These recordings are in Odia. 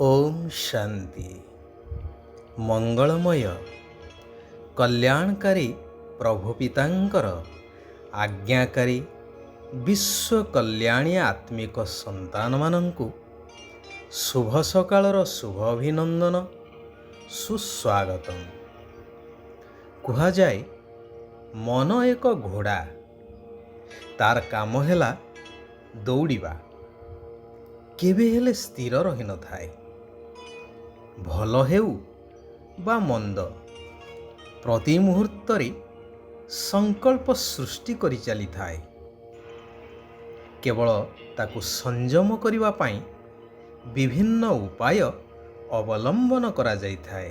ओम शांति। मंगलमय कल्याणकारी प्रभु पितांकर आज्ञाकारी विश्व कल्याणी आत्मिक संतान मानंकु शुभ सकाळर शुभ अभिनंदन सुस्वागतम। कुहा जाए मन एक घोड़ा, तार काम हैला दौड़िबा, केबे हेले स्थिर रही न थाए। भल हेउ बा मंद प्रति मुहूर्तरे संकल्प सृष्टि करि चली थाए। केवल ताकु संयम करिवा पाई विभिन्न उपाय अवलंबन करा जाई थाए।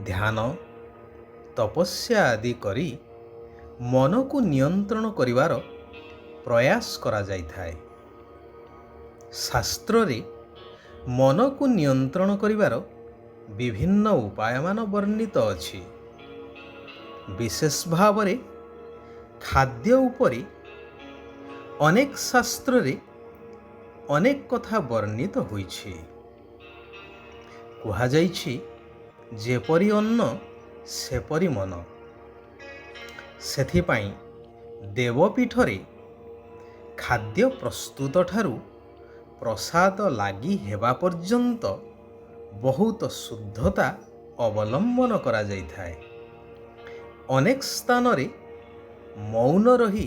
ध्यान तपस्या आदि करी मन को नियंत्रण करिवार प्रयास करा जाई थाए। शास्त्र रे मन को नियंत्रण करिवार विभिन्न उपाय मान वर्णित अछि। विशेष भाव रे खाद्य उपरे अनेक शास्त्र रे अनेक कथा वर्णित होइछि। कुहा जाइछि जेपरि अन्न सेपरि मन। सेथिपाई देवपीठरे खाद्य प्रस्तुत ठारू प्रसाद लागी हेबा पर्यंत बहुत शुद्धता अवलंबन करा जाई थाए। अनेक स्थान रे मौन रही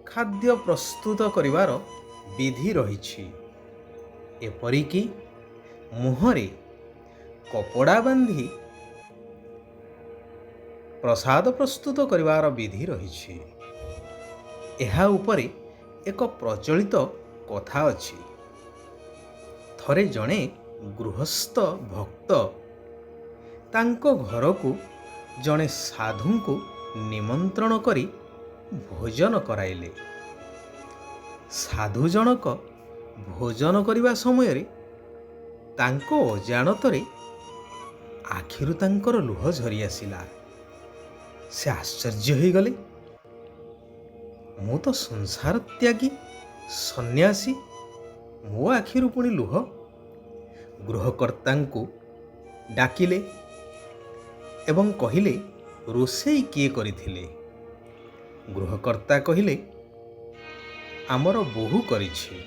खाद्य प्रस्तुत करिवार विधि रहिछि। एपरिकी मुहरे कपड़ा बांधी प्रसाद प्रस्तुत करिवार विधि रहिछि। एहा उपरे एक प्रचलित कथा अछि। थरे जणे गृहस्थ भक्त तांको घरकू जणे साधु को निमंत्रण करी भोजन कराइले। साधु जनक भोजन करिवा समय रे तांको अजाणतरे आखिरु तांकर लुह झरी आसिला। से आश्चर्य होई गले, मु तो संसार त्यागी सन्यासी, मो आखिरु पुणी लुह। गृहकर्त्तांकु डाकिले एवं कहिले रोषेई किए करिथिले। गृहकर्त्ता कहिले आमर बोहू करिछि।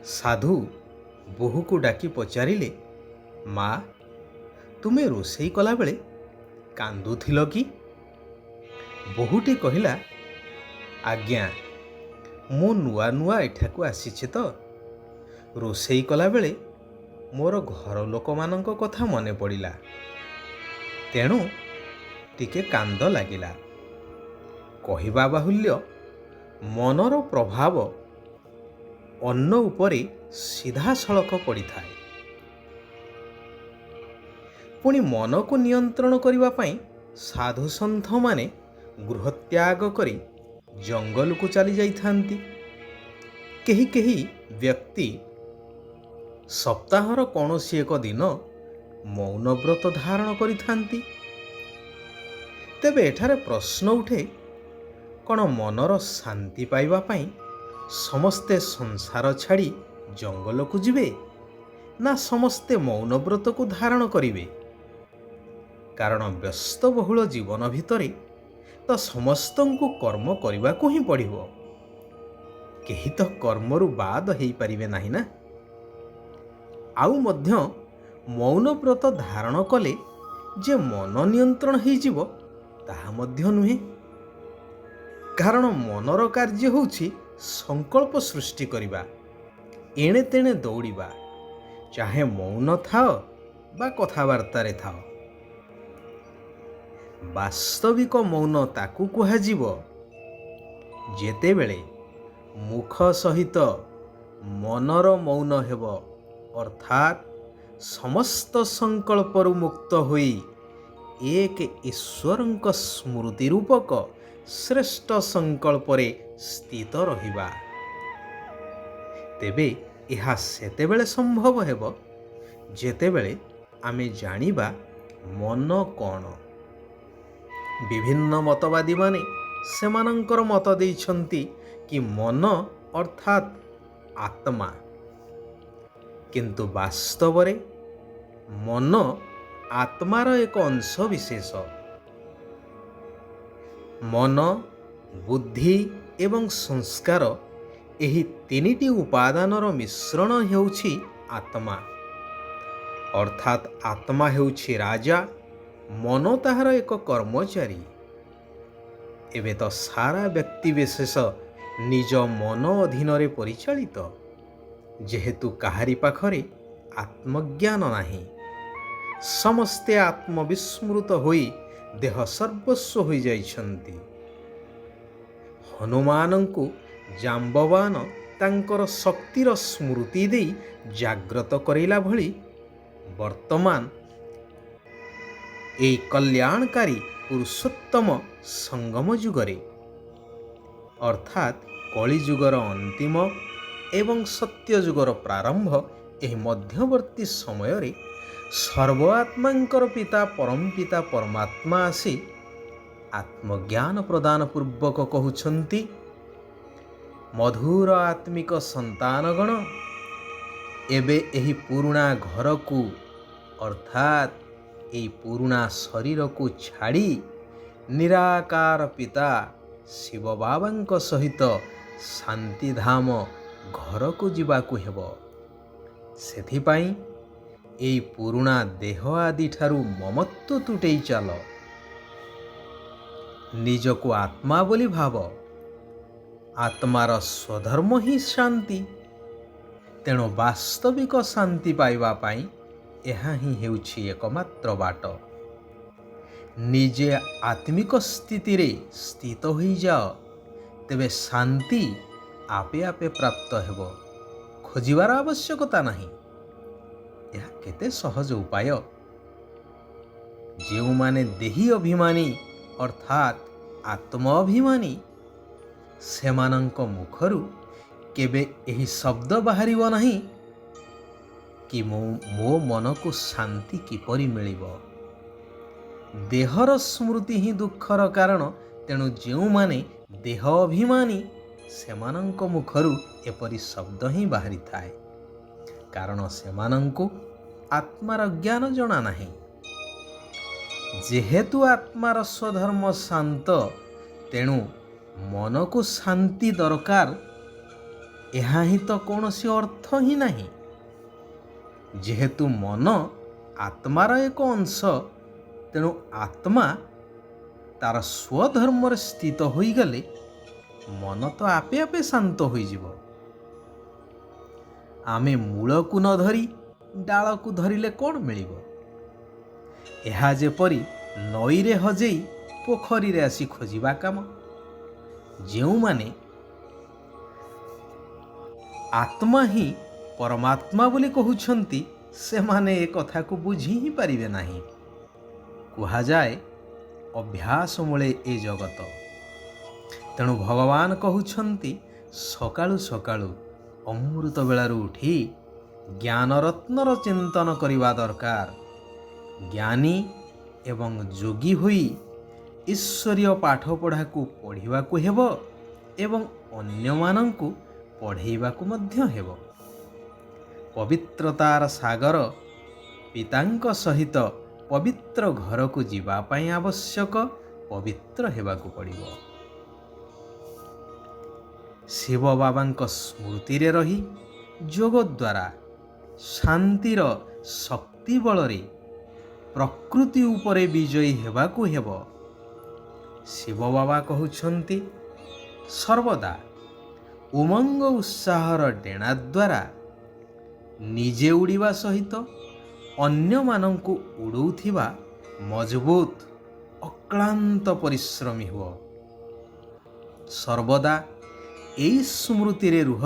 साधु बोहू को डाकी पचारिले, माँ तुमे रोषेई कला बेले कांदुथिल कि? बोहूटी कहिला, आज्ञा मो नुआ नुआ एठाकू आसीछि तो रोषेई कला बेले मोर घर लोक मानंक कथा मने पड़िला, तेणु टिके कांद लागिला। कहिबा बाहुल्य मनर प्रभाव अन्न उपरे सीधा सड़क पड़ी थाए। पुणी मन को नियंत्रण करिवा पाई साधु सन्थ माने गृह त्याग करी जंगल को चली जाई थांती। केही केही व्यक्ति सप्ताहर कौनसी एक दिन मौन व्रत धारण करि थांती। तेबे एठारे प्रश्न उठे, कौन मनर शांति पाइबा पाई समस्ते संसार छाड़ी जंगल को जिवे ना समस्ते मौन व्रत को धारण करिवे? कारण व्यस्त बहुल जीवन भितरे तो समस्तंकु कर्म करने को ही पड़िबो। केही तो कर्मरु बाद हेई परिवे नाही ना। आउ मध्य मौन व्रत धारण कले जे मन नियंत्रण हेई जिवो ताहा मध्य नुहे। कारण मनर कार्य होउछि संकल्प सृष्टि करिबा, एणे तेणे दौड़िबा, चाहे मौन थाओ बा कथाबार्ता रे थाओ। वास्तविक मौन ताकू कुहाजिवो जेतेबेले मुख सहित मनर मौन हेबो, अर्थात समस्त संकल्परु मुक्त होई एक ईश्वरंक स्मृति रूपक श्रेष्ठ संकल्परे स्थित रहिबा। तेबे एहा सेतेबेले संभव हेबो जेतेबेले आमे जानिबा मन कौन। विभिन्न मतवादी माने सेमानंकर मत देइछन्ति कि मन अर्थात आत्मा। କିନ୍ତୁ ବାସ୍ତବରେ ମନ ଆତ୍ମାର ଏକ ଅଂଶ ବିଶେଷ। ମନ, ବୁଦ୍ଧି ଏବଂ ସଂସ୍କାର ଏହି ତିନିଟି ଉପାଦାନର ମିଶ୍ରଣ ହେଉଛି ଆତ୍ମା। ଅର୍ଥାତ୍ ଆତ୍ମା ହେଉଛି ରାଜା, ମନ ତାହାର ଏକ କର୍ମଚାରୀ। ଏବେ ତ ସାରା ବ୍ୟକ୍ତିବିଶେଷ ନିଜ ମନ ଅଧୀନରେ ପରିଚାଳିତ। ଯେହେତୁ କାହାରି ପାଖରେ ଆତ୍ମଜ୍ଞାନ ନାହିଁ, ସମସ୍ତେ ଆତ୍ମବିସ୍ମୃତ ହୋଇ ଦେହ ସର୍ବସ୍ୱ ହୋଇଯାଇଛନ୍ତି। ହନୁମାନଙ୍କୁ ଜାମ୍ବବାନ ତାଙ୍କର ଶକ୍ତିର ସ୍ମୃତି ଦେଇ ଜାଗ୍ରତ କରାଇଲା ଭଳି ବର୍ତ୍ତମାନ ଏହି କଲ୍ୟାଣକାରୀ ପୁରୁଷୋତ୍ତମ ସଙ୍ଗମ ଯୁଗରେ ଅର୍ଥାତ୍ କଳିଯୁଗର ଅନ୍ତିମ ଏବଂ ସତ୍ୟଯୁଗର ପ୍ରାରମ୍ଭ, ଏହି ମଧ୍ୟବର୍ତ୍ତୀ ସମୟରେ ସର୍ବ ଆତ୍ମାଙ୍କର ପିତା ପରମପିତା ପରମାତ୍ମା ଆସି ଆତ୍ମଜ୍ଞାନ ପ୍ରଦାନ ପୂର୍ବକ କହୁଛନ୍ତି, ମଧୁର ଆତ୍ମିକ ସନ୍ତାନଗଣ, ଏବେ ଏହି ପୁରୁଣା ଘରକୁ ଅର୍ଥାତ୍ ଏହି ପୁରୁଣା ଶରୀରକୁ ଛାଡ଼ି ନିରାକାର ପିତା ଶିବ ବାବାଙ୍କ ସହିତ ଶାନ୍ତିଧାମ ଘରକୁ ଯିବାକୁ ହେବ। ସେଥିପାଇଁ ଏହି ପୁରୁଣା ଦେହ ଆଦିଠାରୁ ମମତ୍ୱ ତୁଟେଇ ଚାଲ। ନିଜକୁ ଆତ୍ମା ବୋଲି ଭାବ। ଆତ୍ମାର ସ୍ୱଧର୍ମ ହିଁ ଶାନ୍ତି। ତେଣୁ ବାସ୍ତବିକ ଶାନ୍ତି ପାଇବା ପାଇଁ ଏହା ହିଁ ହେଉଛି ଏକମାତ୍ର ବାଟ। ନିଜେ ଆତ୍ମିକ ସ୍ଥିତିରେ ସ୍ଥିତ ହୋଇଯାଅ, ତେବେ ଶାନ୍ତି ଆପେ ଆପେ ପ୍ରାପ୍ତ ହେବ। ଖୋଜିବାର ଆବଶ୍ୟକତା ନାହିଁ। ଏହା କେତେ ସହଜ ଉପାୟ। ଯେଉଁମାନେ ଦେହୀ ଅଭିମାନୀ ଅର୍ଥାତ୍ ଆତ୍ମ ଅଭିମାନୀ, ସେମାନଙ୍କ ମୁଖରୁ କେବେ ଏହି ଶବ୍ଦ ବାହାରିବ ନାହିଁ କି ମୋ ମନକୁ ଶାନ୍ତି କିପରି ମିଳିବ। ଦେହର ସ୍ମୃତି ହିଁ ଦୁଃଖର କାରଣ। ତେଣୁ ଯେଉଁମାନେ ଦେହ ଅଭିମାନୀ, ସେମାନଙ୍କ ମୁଖରୁ ଏପରି ଶବ୍ଦ ହିଁ ବାହାରିଥାଏ, କାରଣ ସେମାନଙ୍କୁ ଆତ୍ମାର ଜ୍ଞାନ ଜଣା ନାହିଁ। ଯେହେତୁ ଆତ୍ମାର ସ୍ୱଧର୍ମ ଶାନ୍ତ, ତେଣୁ ମନକୁ ଶାନ୍ତି ଦରକାର। ଏହା ହିଁ ତ କୌଣସି ଅର୍ଥ ହିଁ ନାହିଁ। ଯେହେତୁ ମନ ଆତ୍ମାର ଏକ ଅଂଶ, ତେଣୁ ଆତ୍ମା ତାର ସ୍ୱଧର୍ମରେ ସ୍ଥିତ ହୋଇଗଲେ ମନ ତ ଆପେ ଆପେ ଶାନ୍ତ ହୋଇଯିବ। ଆମେ ମୂଳକୁ ନ ଧରି ଡାଳକୁ ଧରିଲେ କ'ଣ ମିଳିବ? ଏହା ଯେପରି ନଈରେ ହଜେଇ ପୋଖରୀରେ ଆସି ଖୋଜିବା କାମ। ଯେଉଁମାନେ ଆତ୍ମା ହିଁ ପରମାତ୍ମା ବୋଲି କହୁଛନ୍ତି, ସେମାନେ ଏ କଥାକୁ ବୁଝି ହିଁ ପାରିବେ ନାହିଁ। କୁହାଯାଏ, ଅଭ୍ୟାସ ମୂଳେ ଏ ଜଗତ। ତେଣୁ ଭଗବାନ କହୁଛନ୍ତି, ସକାଳୁ ସକାଳୁ ଅମୃତ ବେଳାରୁ ଉଠି ଜ୍ଞାନରତ୍ନର ଚିନ୍ତନ କରିବା ଦରକାର। ଜ୍ଞାନୀ ଏବଂ ଯୋଗୀ ହୋଇ ଈଶ୍ୱରୀୟ ପାଠପଢ଼ାକୁ ପଢ଼ିବାକୁ ହେବ ଏବଂ ଅନ୍ୟମାନଙ୍କୁ ପଢ଼େଇବାକୁ ମଧ୍ୟ ହେବ। ପବିତ୍ରତାର ସାଗର ପିତାଙ୍କ ସହିତ ପବିତ୍ର ଘରକୁ ଯିବା ପାଇଁ ଆବଶ୍ୟକ ପବିତ୍ର ହେବାକୁ ପଡ଼ିବ। ଶିବ ବାବାଙ୍କ ସ୍ମୃତିରେ ରହି ଯୋଗ ଦ୍ୱାରା ଶାନ୍ତିର ଶକ୍ତି ବଳରେ ପ୍ରକୃତି ଉପରେ ବିଜୟୀ ହେବାକୁ ହେବ। ଶିବ ବାବା କହୁଛନ୍ତି, ସର୍ବଦା ଉମଙ୍ଗ ଉତ୍ସାହର ଡେଣା ଦ୍ୱାରା ନିଜେ ଉଡ଼ିବା ସହିତ ଅନ୍ୟମାନଙ୍କୁ ଉଡ଼ଉଥିବା ମଜବୁତ ଅକ୍ଳାନ୍ତ ପରିଶ୍ରମୀ ହୁଅ। ସର୍ବଦା ଏହି ସ୍ମୃତିରେ ରୁହ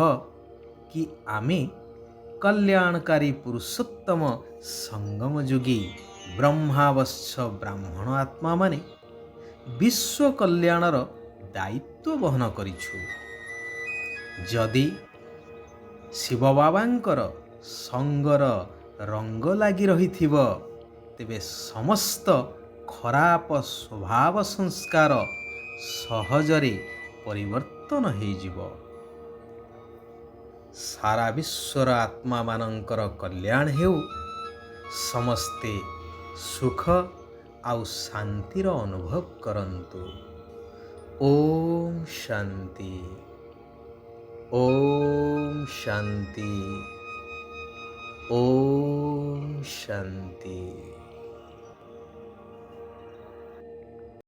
କି ଆମେ କଲ୍ୟାଣକାରୀ ପୁରୁଷୋତ୍ତମ ସଙ୍ଗମଯୋଗୀ ବ୍ରହ୍ମାବଶ୍ୟ ବ୍ରାହ୍ମଣ ଆତ୍ମାମାନେ ବିଶ୍ୱ କଲ୍ୟାଣର ଦାୟିତ୍ୱ ବହନ କରିଛୁ। ଯଦି ଶିବ ବାବାଙ୍କର ସଙ୍ଗର ରଙ୍ଗ ଲାଗି ରହିଥିବ, ତେବେ ସମସ୍ତ ଖରାପ ସ୍ୱଭାବ ସଂସ୍କାର ସହଜରେ ପରିବର୍ତ୍ତନ ହୋଇଯିବ। ସାରା ବିଶ୍ୱର ଆତ୍ମାମାନଙ୍କର କଲ୍ୟାଣ ହେଉ। ସମସ୍ତେ ସୁଖ ଆଉ ଶାନ୍ତିର ଅନୁଭବ କରନ୍ତୁ। ଓମ୍ ଶାନ୍ତି। ଓମ୍ ଶାନ୍ତି। ଓମ୍ ଶାନ୍ତି।